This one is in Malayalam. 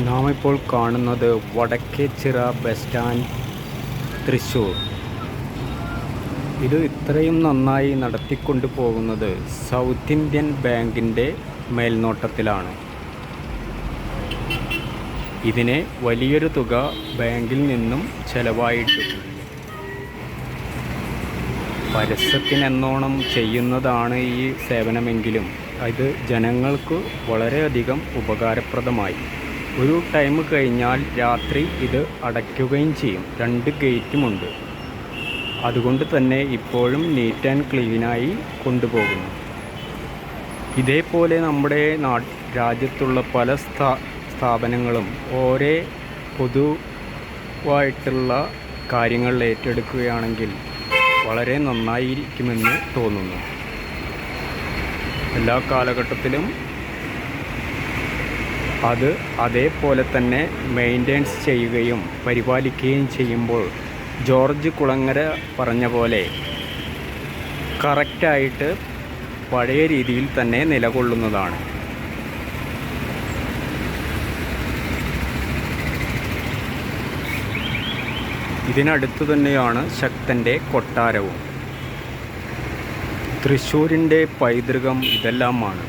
നാം ഇപ്പോൾ കാണുന്നത് വടക്കേച്ചിറ ബസ് സ്റ്റാൻഡ് തൃശ്ശൂർ. ഇത് ഇത്രയും നന്നായി നടത്തിക്കൊണ്ടു പോകുന്നത് സൗത്ത് ഇന്ത്യൻ ബാങ്കിൻ്റെ മേൽനോട്ടത്തിലാണ്. ഇതിന് വലിയൊരു തുക ബാങ്കിൽ നിന്നും ചെലവായിട്ടുണ്ട്. പരസ്യത്തിനെന്നോണം ചെയ്യുന്നതാണ് ഈ സേവനമെങ്കിലും ഇത് ജനങ്ങൾക്ക് വളരെയധികം ഉപകാരപ്രദമായി. ഒരു ടൈം കഴിഞ്ഞാൽ രാത്രി ഇത് അടയ്ക്കുകയും ചെയ്യും. 2 ഗേറ്റുമുണ്ട്. അതുകൊണ്ട് തന്നെ ഇപ്പോഴും നീറ്റ് ആൻഡ് ക്ലീനായി കൊണ്ടുപോകുന്നു. ഇതേപോലെ നമ്മുടെ രാജ്യത്തുള്ള പല സ്ഥാപനങ്ങളും ഓരോ പൊതുവായിട്ടുള്ള കാര്യങ്ങൾ ഏറ്റെടുക്കുകയാണെങ്കിൽ വളരെ നന്നായിരിക്കുമെന്ന് തോന്നുന്നു. എല്ലാ കാലഘട്ടത്തിലും അത് അതേപോലെ തന്നെ മെയിൻ്റെനൻസ് ചെയ്യുകയും പരിപാലിക്കുകയും ചെയ്യുമ്പോൾ ജോർജ് കുളങ്ങര പറഞ്ഞ പോലെ കറക്റ്റായിട്ട് പഴയ രീതിയിൽ തന്നെ നിലകൊള്ളുന്നതാണ്. ഇതിനടുത്ത് തന്നെയാണ് ശക്തൻ്റെ കൊട്ടാരവും. തൃശ്ശൂരിൻ്റെ പൈതൃകം ഇതെല്ലാമാണ്.